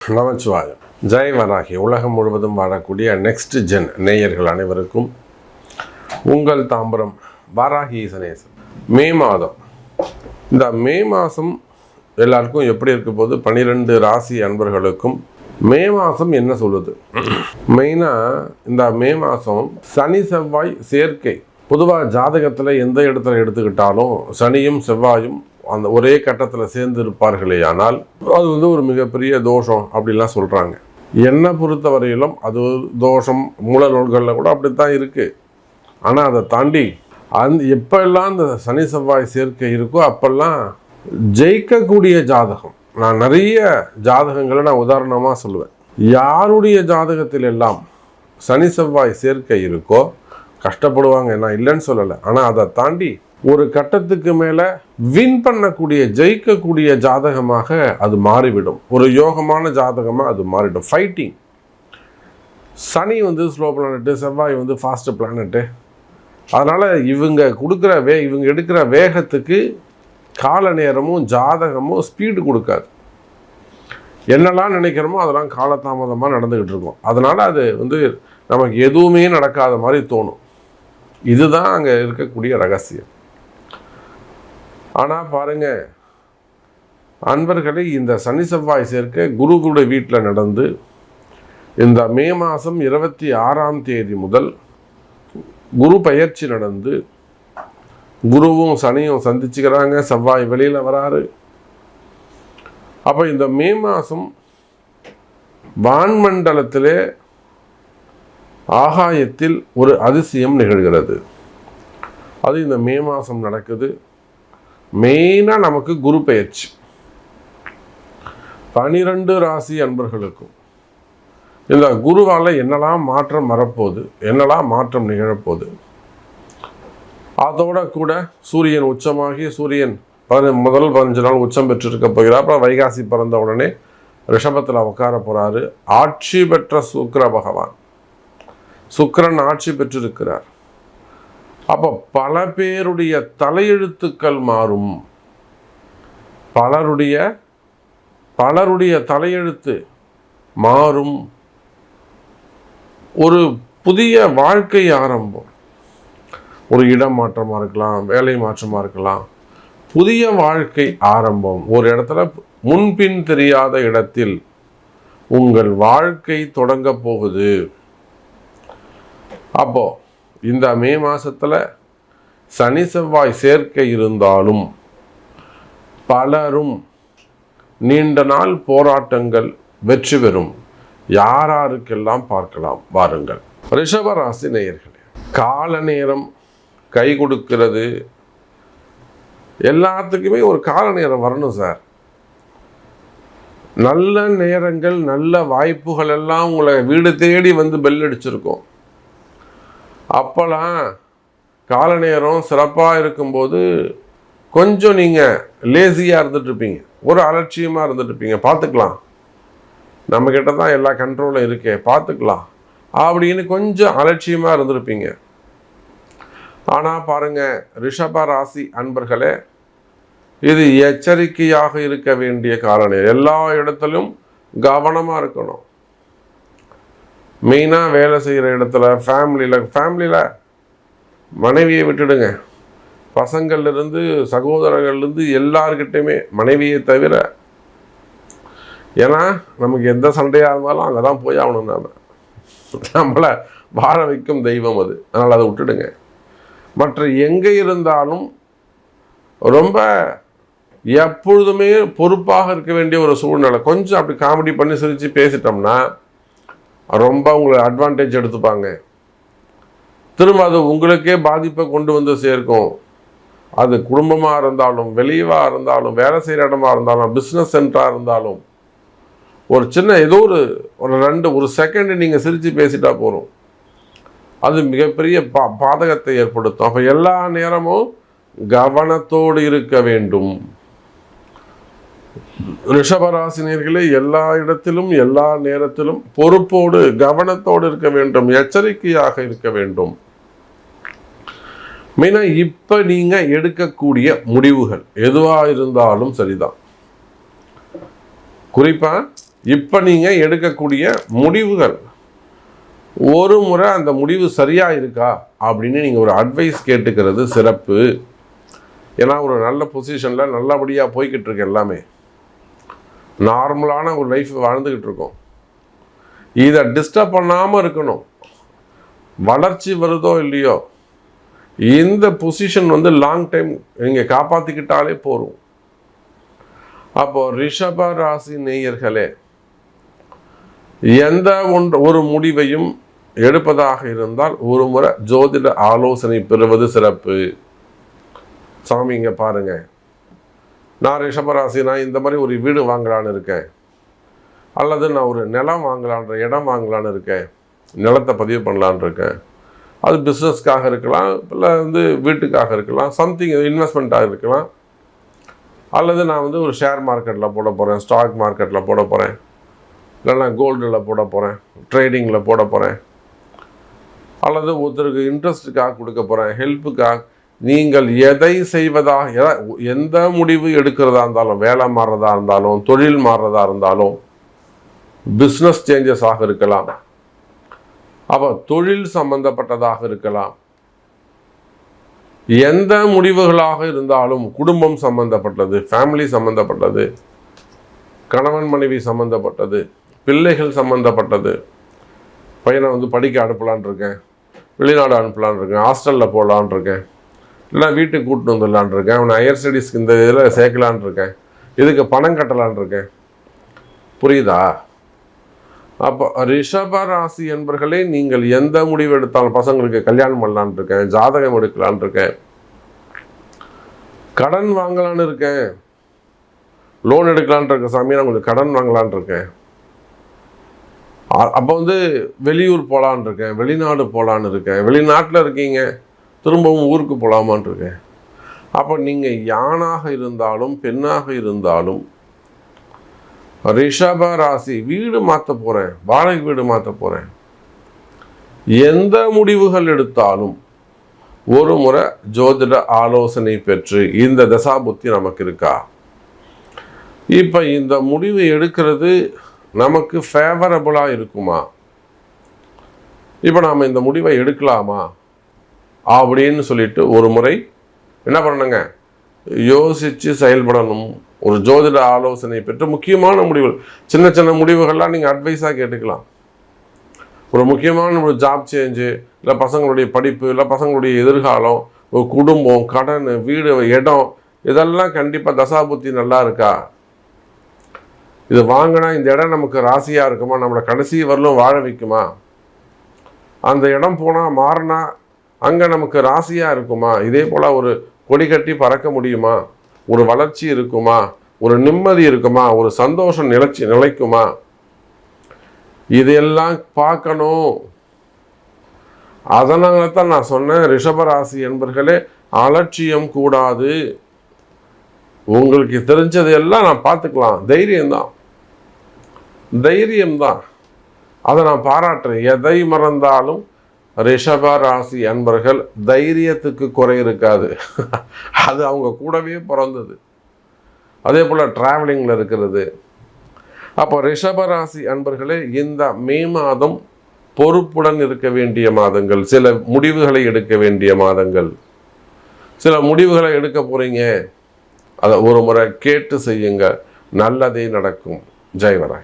நமச்சிவாயம். ஜெய் வராகி. உலகம் முழுவதும் வாழக்கூடிய நெக்ஸ்ட் ஜென் நேயர்கள் அனைவருக்கும் உங்கள் தாம்பரம் வாராகி ஈசனேசன். மே மாதம், இந்த மே மாதம் எல்லாருக்கும் எப்படி இருக்க போது 12 ராசி அன்பர்களுக்கும் மே மாதம் என்ன சொல்லுது? மெயினாக இந்த மே மாதம் சனி செவ்வாய் சேர்க்கை. பொதுவாக ஜாதகத்தில் எந்த இடத்துல எடுத்துக்கிட்டாலும் சனியும் செவ்வாயும் அந்த ஒரே கட்டத்தில் சேர்ந்து இருப்பார்களே, ஆனால் அது ஒரு மிகப்பெரிய தோஷம் அப்படிலாம் சொல்கிறாங்க. என்னை பொறுத்த வரையிலும் அது தோஷம் மூல நூல்களில் கூட அப்படித்தான் இருக்குது. ஆனால் அதை தாண்டி எப்பெல்லாம் இந்த சனி செவ்வாய் சேர்க்கை இருக்கோ அப்பெல்லாம் ஜெயிக்கக்கூடிய ஜாதகம். நான் நிறைய ஜாதகங்களை நான் உதாரணமாக சொல்லுவேன். யாருடைய ஜாதகத்தில் எல்லாம் சனி செவ்வாய் சேர்க்கை இருக்கோ கஷ்டப்படுவாங்க, நான் இல்லைன்னு சொல்லலை. ஆனால் அதை தாண்டி ஒரு கட்டத்துக்கு மேலே வின் பண்ணக்கூடிய ஜெயிக்கக்கூடிய ஜாதகமாக அது மாறிவிடும். ஒரு யோகமான ஜாதகமாக அது மாறிடும். ஃபைட்டிங். சனி ஸ்லோ பிளானட்டு, செவ்வாய் ஃபாஸ்ட் பிளானட்டு. அதனால் இவங்க இவங்க எடுக்கிற வேகத்துக்கு கால நேரமும் ஜாதகமும் ஸ்பீடு கொடுக்காது. என்னெல்லாம் நினைக்கிறோமோ அதெல்லாம் காலதாமதமாக நடந்துக்கிட்டு இருக்கும். அதனால் அது நமக்கு எதுவுமே நடக்காத மாதிரி தோணும். இதுதான் அங்கே இருக்கக்கூடிய ரகசியம். ஆனால் பாருங்க அன்பர்களே, இந்த சனி செவ்வாய் சேர்க்கை குருவுடைய வீட்டில் நடந்து இந்த மே மாதம் 26ஆம் தேதி முதல் குரு பயிற்சி நடந்து குருவும் சனியும் சந்திச்சுக்கிறாங்க. செவ்வாய் வெளியில் வராரு. அப்போ இந்த மே மாதம் வான்மண்டலத்திலே ஆகாயத்தில் ஒரு அதிசயம் நிகழ்கிறது. அது இந்த மே மாதம் நடக்குது. மெயினாக நமக்கு குரு பெயர்ச்சி. 12 ராசி அன்பர்களுக்கும் இந்த குருவால் என்னெல்லாம் மாற்றம் வரப்போகுது, என்னெல்லாம் மாற்றம் நிகழப்போகுது. அதோட கூட சூரியன் உச்சமாகி சூரியன் முதல் 15 நாள் உச்சம் பெற்றிருக்க போகிறார். அப்புறம் வைகாசி பிறந்த உடனே ரிஷபத்தில் உட்கார போகிறாரு. ஆட்சி பெற்ற சுக்கிர பகவான், சுக்கிரன் ஆட்சி பெற்றிருக்கிறார். அப்போ பல பேருடைய தலையெழுத்துக்கள் மாறும். பலருடைய தலையெழுத்து மாறும். ஒரு புதிய வாழ்க்கை ஆரம்பம். ஒரு இடம் மாற்றமாக இருக்கலாம், வேலை மாற்றமாக இருக்கலாம். புதிய வாழ்க்கை ஆரம்பம். ஒரு இடத்துல முன்பின் தெரியாத இடத்தில் உங்கள் வாழ்க்கை தொடங்க போகுது. அப்போ இந்த மே மாசத்துல சனி செவ்வாய் சேர்க்கை இருந்தாலும் பலரும் நீண்ட நாள் போராட்டங்கள் வெற்றி பெறும். யாருக்கெல்லாம் பார்க்கலாம் வாருங்கள். ரிஷபராசி நேயர்களே, கால நேரம் கை கொடுக்கிறது. எல்லாத்துக்குமே ஒரு கால நேரம் வரணும் சார். நல்ல நேரங்கள், நல்ல வாய்ப்புகள் எல்லாம் உங்களை வீடு தேடி பெல் அடிச்சிருக்கோம். அப்போலாம் கால நேரம் சிறப்பாக இருக்கும்போது கொஞ்சம் நீங்கள் லேசியாக இருந்துகிட்ருப்பீங்க, ஒரு அலட்சியமாக இருந்துகிட்ருப்பீங்க. பார்த்துக்கலாம், நம்மக்கிட்ட தான் எல்லா கண்ட்ரோலும் இருக்கே, பார்த்துக்கலாம் அப்படின்னு கொஞ்சம் அலட்சியமாக இருந்திருப்பீங்க. ஆனால் பாருங்கள் ரிஷப ராசி அன்பர்களே, இது எச்சரிக்கையாக இருக்க வேண்டிய கால நேரம். எல்லா இடத்துலையும் கவனமாக இருக்கணும். மெயினாக வேலை செய்கிற இடத்துல, ஃபேமிலியில் மனைவியை விட்டுடுங்க. பசங்கள்லேருந்து சகோதரர்கள்லேருந்து எல்லார்கிட்டையுமே மனைவியை தவிர. ஏன்னா நமக்கு எந்த சண்டையாக இருந்தாலும் அங்கே தான் போய் ஆகணும். நம்மளை வாழ வைக்கும் தெய்வம் அது. அதனால் அதை விட்டுடுங்க. மற்ற எங்கே இருந்தாலும் ரொம்ப எப்பொழுதுமே பொறுப்பாக இருக்க வேண்டிய ஒரு சூழ்நிலை. கொஞ்சம் அப்படி காமெடி பண்ணி சிரித்து பேசிட்டோம்னா ரொம்ப உங்களை அட்வான்டேஜ் எடுத்துப்பாங்க. திரும்ப அது உங்களுக்கே பாதிப்பை கொண்டு சேர்க்கும். அது குடும்பமாக இருந்தாலும், வெளியவாக இருந்தாலும், வேலை செய்கிற இடமா இருந்தாலும், பிஸ்னஸ் சென்டராக இருந்தாலும், ஒரு சின்ன ஏதோ ஒரு செகண்ட் நீங்கள் சிரித்து பேசிட்டா போகிறோம், அது மிகப்பெரிய பாதகத்தை ஏற்படுத்தும். அப்போ எல்லா நேரமும் கவனத்தோடு இருக்க வேண்டும். ரிஷபராசினியர்களே, எல்லா இடத்திலும் எல்லா நேரத்திலும் பொறுப்போடு கவனத்தோடு இருக்க வேண்டும், எச்சரிக்கையாக இருக்க வேண்டும். மெயினா இப்ப நீங்க எடுக்கக்கூடிய முடிவுகள் எதுவா இருந்தாலும் சரிதான். குறிப்பா இப்போ நீங்கள் எடுக்கக்கூடிய முடிவுகள் ஒரு முறை அந்த முடிவு சரியாக இருக்கா அப்படின்னு நீங்கள் ஒரு அட்வைஸ் கேட்டுக்கிறது சிறப்பு. ஏன்னா ஒரு நல்ல பொசிஷனில் நல்லபடியாக போய்கிட்டு இருக்கு, எல்லாமே நார்மலான ஒரு லைஃப் வாழ்ந்துக்கிட்டு இருக்கோம். இதை டிஸ்டர்ப் பண்ணாமல் இருக்கணும். வளர்ச்சி வருதோ இல்லையோ, இந்த பொசிஷன் லாங் டைம் நீங்கள் காப்பாற்றிக்கிட்டாலே போதும். அப்போ ரிஷப ராசி நேயர்களே, எந்த ஒரு முடிவையும் எடுப்பதாக இருந்தால் ஒரு முறை ஜோதிட ஆலோசனை பெறுவது சிறப்பு. சாமி இங்கே பாருங்க, நான் ரிஷபராசி, நான் இந்த மாதிரி ஒரு வீடு வாங்கலான்னு இருக்கேன், அல்லது நான் ஒரு நிலம் வாங்கலான்ற இடம் வாங்கலான்னு இருக்கேன், நிலத்தை பதிவு பண்ணலான்னு இருக்கேன். அது பிஸ்னஸ்க்காக இருக்கலாம், இல்லை வீட்டுக்காக இருக்கலாம், சம்திங் இன்வெஸ்ட்மெண்ட்டாக இருக்கலாம், அல்லது நான் ஒரு ஷேர் மார்க்கெட்டில் போட போகிறேன், ஸ்டாக் மார்க்கெட்டில் போட போகிறேன், இல்லைனா கோல்டில் போட போகிறேன், ட்ரேடிங்கில் போட போகிறேன், அல்லது ஒருத்தருக்கு இன்ட்ரெஸ்ட்டுக்காக கொடுக்க போகிறேன், ஹெல்ப்புக்காக. நீங்கள் எதை செய்வதாக, எந்த முடிவு எடுக்கிறதா இருந்தாலும், வேலை மாறுறதா இருந்தாலும், தொழில் மாறுறதா இருந்தாலும், பிஸ்னஸ் சேஞ்சஸ் ஆக இருக்கலாம், அப்போ தொழில் சம்பந்தப்பட்டதாக இருக்கலாம், எந்த முடிவுகளாக இருந்தாலும், குடும்பம் சம்பந்தப்பட்டது, ஃபேமிலி சம்பந்தப்பட்டது, கணவன் மனைவி சம்பந்தப்பட்டது, பிள்ளைகள் சம்பந்தப்பட்டது, பையனை படிக்க அனுப்பலான் இருக்கேன், வெளிநாடு அனுப்பலான் இருக்கேன், ஹாஸ்டலில் போடலான் இருக்கேன், இல்லைனா வீட்டுக்கு கூப்பிட்டு வந்துடலான் இருக்கேன், அவனை ஹையர் ஸ்டடீஸ்க்கு இந்த இதில் சேர்க்கலான் இருக்கேன், இதுக்கு பணம் கட்டலான் இருக்கேன். புரியுதா? அப்போ ரிஷப ராசி என்பர்களே, நீங்கள் எந்த முடிவு எடுத்தாலும், பசங்களுக்கு கல்யாணம் பண்ணலான் இருக்கேன், ஜாதகம் எடுக்கலான் இருக்கேன், கடன் வாங்கலான்னு இருக்கேன், லோன் எடுக்கலான் இருக்கேன், சாமி நான் கொஞ்சம் கடன் வாங்கலான் இருக்கேன், அப்போ வெளியூர் போகலான் இருக்கேன், வெளிநாடு போகலான்னு இருக்கேன், வெளிநாட்டில் இருக்கீங்க, திரும்பவும் ஊருக்கு போகலாமான் இருக்கேன். அப்போ நீங்கள் யானாக இருந்தாலும் பெண்ணாக இருந்தாலும், ரிஷப ராசி, வீடு மாற்ற போகிறேன், வாடகை வீடு மாற்ற போகிறேன், எந்த முடிவுகள் எடுத்தாலும் ஒரு முறை ஜோதிட ஆலோசனை பெற்று, இந்த தசாபுத்தி நமக்கு இருக்கா, இப்போ இந்த முடிவு எடுக்கிறது நமக்கு ஃபேவரபுளாக இருக்குமா, இப்போ நாம் இந்த முடிவை எடுக்கலாமா அப்படின்னு சொல்லிட்டு ஒரு முறை என்ன பண்ணணுங்க, யோசித்து செயல்படணும். ஒரு ஜோதிட ஆலோசனை பெற்று முக்கியமான முடிவுகள், சின்ன சின்ன முடிவுகள்லாம் நீங்கள் அட்வைஸாக கேட்டுக்கலாம். ஒரு முக்கியமான ஒரு ஜாப் சேஞ்சு, இல்லை பசங்களுடைய படிப்பு, இல்லை பசங்களுடைய எதிர்காலம், ஒரு குடும்பம், கடன், வீடு, இடம், இதெல்லாம் கண்டிப்பாக தசாபுத்தி நல்லா இருக்கா, இது வாங்கினா இந்த இடம் நமக்கு ராசியாக இருக்குமா, நம்மளை கடைசி வரலும் வாழ வைக்குமா, அந்த இடம் போனால் மாறினா அங்கே நமக்கு ராசியாக இருக்குமா, இதே போல் ஒரு கொடி கட்டி பறக்க முடியுமா, ஒரு வளர்ச்சி இருக்குமா, ஒரு நிம்மதி இருக்குமா, ஒரு சந்தோஷம் நிலைக்குமா, இதையெல்லாம் பார்க்கணும். அதனால தான் நான் சொன்னேன், ரிஷபராசி என்பர்களே, அலட்சியம் கூடாது. உங்களுக்கு தெரிஞ்சது எல்லாம் நான் பார்த்துக்கலாம், தைரியம்தான், அதை நான் பாராட்டுறேன். எதை மறந்தாலும் ரிஷப ராசி அன்பர்கள் தைரியத்துக்கு குறை இருக்காது. அது அவங்க கூடவே பிறந்தது. அதே போல் டிராவலிங்கில் இருக்கிறது. அப்போ ரிஷப ராசி அன்பர்களே, இந்த மே மாதம் பொறுப்புடன் இருக்க வேண்டிய மாதங்கள், சில முடிவுகளை எடுக்க வேண்டிய மாதங்கள். சில முடிவுகளை எடுக்க போகிறீங்க, அதை ஒரு முறை கேட்டு செய்யுங்க, நல்லதே நடக்கும். ஜெய் வராகி.